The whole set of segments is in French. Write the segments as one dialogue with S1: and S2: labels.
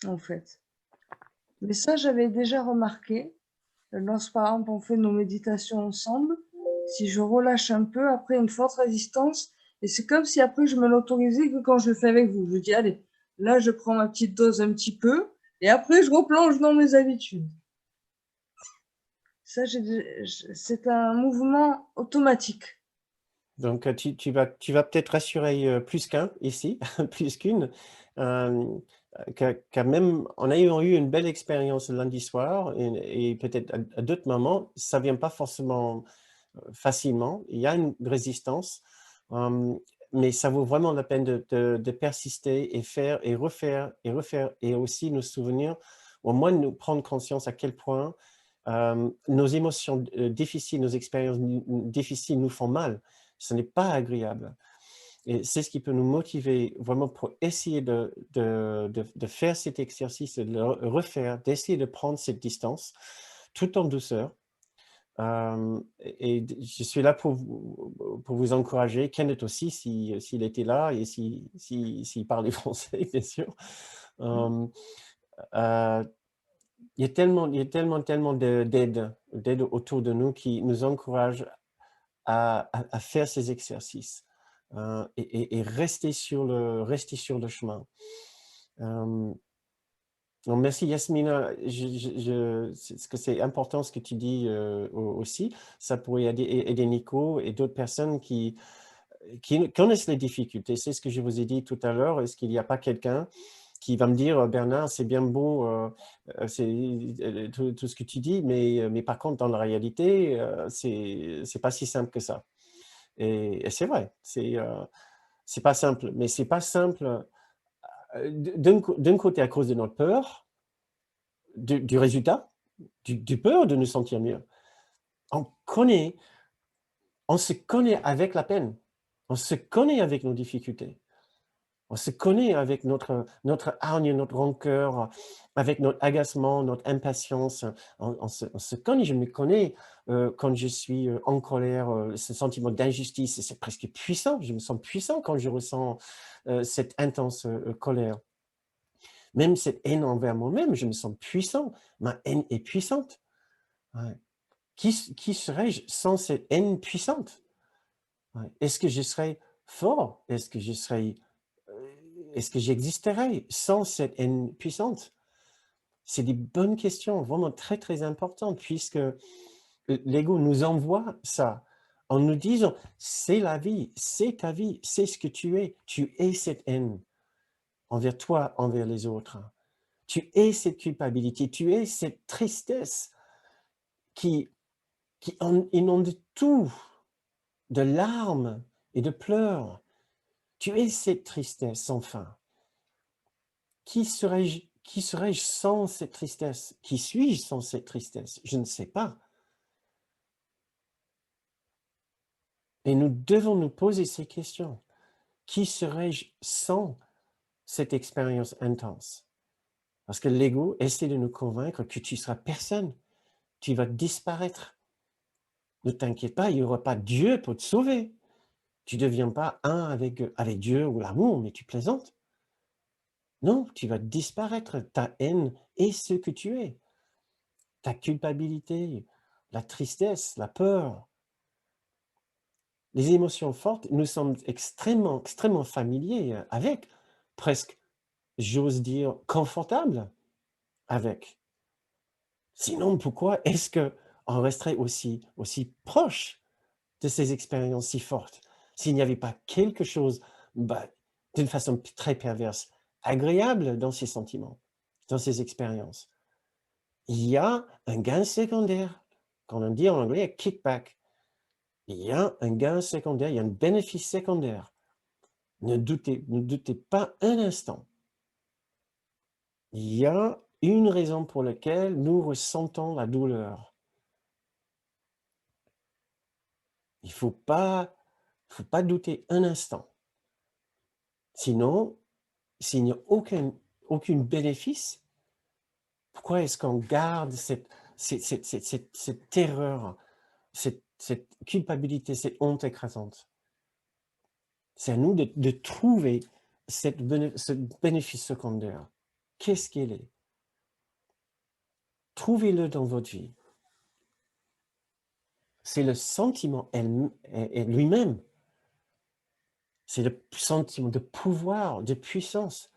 S1: en fait. Mais ça, j'avais déjà remarqué, lorsque, par exemple, on fait nos méditations ensemble, si je relâche un peu, après une forte résistance, et c'est comme si après je me l'autorisais que quand je le fais avec vous. Je dis, allez, là, je prends ma petite dose un petit peu, et après, je replonge dans mes habitudes. Ça, c'est un mouvement automatique.
S2: Donc, tu vas peut-être rassurer plus qu'un ici, plus qu'une, euh, car même en ayant eu une belle expérience lundi soir et peut-être à d'autres moments, ça vient pas forcément facilement. Il y a une résistance, euh, mais ça vaut vraiment la peine de persister et faire et refaire et refaire et aussi nous souvenir, au moins nous prendre conscience à quel point nos émotions difficiles, nos expériences difficiles nous font mal. Ce n'est pas agréable. Et c'est ce qui peut nous motiver vraiment pour essayer de faire cet exercice, de le refaire, d'essayer de prendre cette distance tout en douceur. Et je suis là pour vous encourager. Kenneth aussi, s'il était là et s'il parlait français, bien sûr. Euh, euh, il y a tellement d'aide autour de nous qui nous encourage à faire ces exercices et rester sur le chemin. Euh, donc merci Yasmina, c'est important ce que tu dis aussi. Ça pourrait aider Nico et d'autres personnes qui connaissent les difficultés. C'est ce que je vous ai dit tout à l'heure. Est-ce qu'il n'y a pas quelqu'un qui va me dire, Bernard, c'est bien beau, c'est tout ce que tu dis, mais par contre, dans la réalité, c'est pas si simple que ça. Et c'est vrai, c'est pas simple. Mais c'est pas simple d'un côté à cause de notre peur, du résultat, du peur de nous sentir mieux. On connaît, on se connaît avec la peine, on se connaît avec nos difficultés. On se connaît avec notre hargne, notre rancœur, avec notre agacement, notre impatience. On se connaît, je me connais quand je suis en colère, ce sentiment d'injustice, c'est presque puissant. Je me sens puissant quand je ressens cette intense colère. Même cette haine envers moi-même, je me sens puissant. Ma haine est puissante. Ouais. Qui serais-je sans cette haine puissante? Ouais. Est-ce que je serais fort? Est-ce que j'existerais sans cette haine puissante? C'est des bonnes questions, vraiment très, très importantes, puisque l'ego nous envoie ça en nous disant, c'est la vie, c'est ta vie, c'est ce que tu es cette haine envers toi, envers les autres. Tu es cette culpabilité, tu es cette tristesse qui, qui inonde tout, de larmes et de pleurs. Tu es cette tristesse sans fin. Qui serais-je sans cette tristesse? Qui suis-je sans cette tristesse? Je ne sais pas. Et nous devons nous poser ces questions. Qui serais-je sans cette expérience intense? Parce que l'ego essaie de nous convaincre que tu seras personne. Tu vas disparaître. Ne t'inquiète pas, il n'y aura pas Dieu pour te sauver. Tu ne deviens pas un avec Dieu ou l'amour, mais tu plaisantes. Non, tu vas disparaître. Ta haine est ce que tu es. Ta culpabilité, la tristesse, la peur, les émotions fortes, nous sommes extrêmement, extrêmement familiers avec, presque, j'ose dire, confortables avec. Sinon, pourquoi est-ce qu'on resterait aussi proche de ces expériences si fortes s'il n'y avait pas quelque chose, bah, d'une façon très perverse, agréable dans ces sentiments, dans ces expériences? Il y a un gain secondaire, qu'on on dit en anglais kickback. Il y a un gain secondaire, il y a un bénéfice secondaire. Ne doutez pas un instant. Il y a une raison pour laquelle nous ressentons la douleur. Il ne faut pas douter un instant. Sinon, s'il n'y a aucun bénéfice, pourquoi est-ce qu'on garde cette terreur, cette culpabilité, cette honte écrasante? C'est à nous de trouver ce bénéfice secondaire. qu'est-ce qu'elle est? Trouvez-le dans votre vie. C'est le sentiment lui-même. C'est le sentiment de pouvoir, de puissance,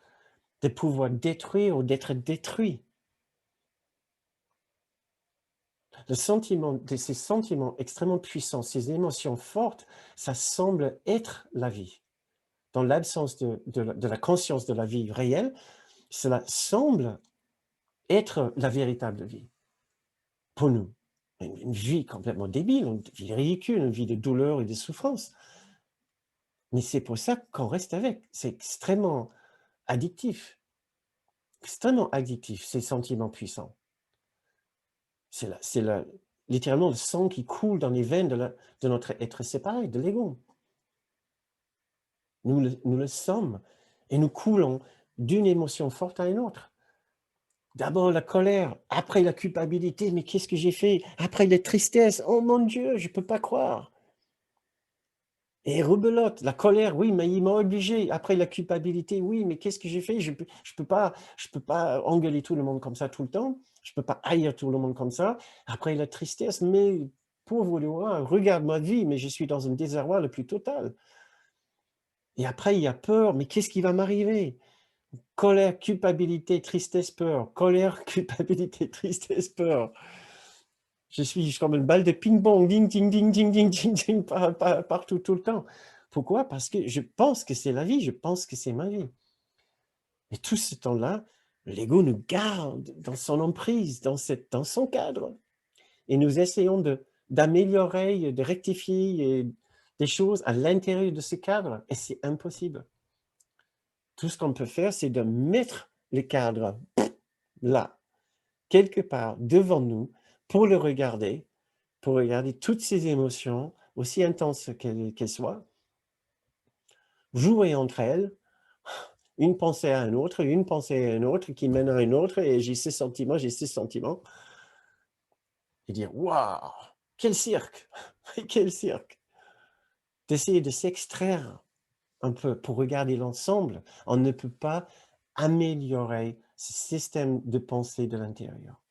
S2: de pouvoir détruire ou d'être détruit. Ces sentiments extrêmement puissants, ces émotions fortes, ça semble être la vie. Dans l'absence de la conscience de la vie réelle, cela semble être la véritable vie pour nous. Une vie complètement débile, une vie ridicule, une vie de douleur et de souffrance. Mais c'est pour ça qu'on reste avec. C'est extrêmement addictif. Extrêmement addictif, ces sentiments puissants. C'est littéralement le sang qui coule dans les veines de notre être séparé, de l'ego. Nous le sommes et nous coulons d'une émotion forte à une autre. D'abord la colère, après la culpabilité, mais qu'est-ce que j'ai fait? Après la tristesse, oh mon Dieu, je ne peux pas croire. Et rebelote, la colère, oui, mais il m'a obligé. Après la culpabilité, oui, mais qu'est-ce que j'ai fait? Je peux pas engueuler tout le monde comme ça tout le temps. Je ne peux pas haïr tout le monde comme ça. Après la tristesse, mais pauvre de moi, regarde ma vie, mais je suis dans un désarroi le plus total. Et après, il y a peur, mais qu'est-ce qui va m'arriver? Colère, culpabilité, tristesse, peur. Colère, culpabilité, tristesse, peur. Je suis comme une balle de ping-pong, ding, ding, ding, ding, ding, ding, ding, partout, tout le temps. Pourquoi? Parce que je pense que c'est la vie, je pense que c'est ma vie. Et tout ce temps-là, l'ego nous garde dans son emprise, dans son cadre. Et nous essayons d'améliorer, de rectifier des choses à l'intérieur de ce cadre. Et c'est impossible. Tout ce qu'on peut faire, c'est de mettre le cadre là, quelque part devant nous, pour le regarder, pour regarder toutes ces émotions, aussi intenses qu'elles soient, jouer entre elles, une pensée à une autre, qui mène à une autre, et j'ai ces sentiments, et dire « Waouh, quel cirque! Quel cirque !» D'essayer de s'extraire un peu pour regarder l'ensemble. On ne peut pas améliorer ce système de pensée de l'intérieur.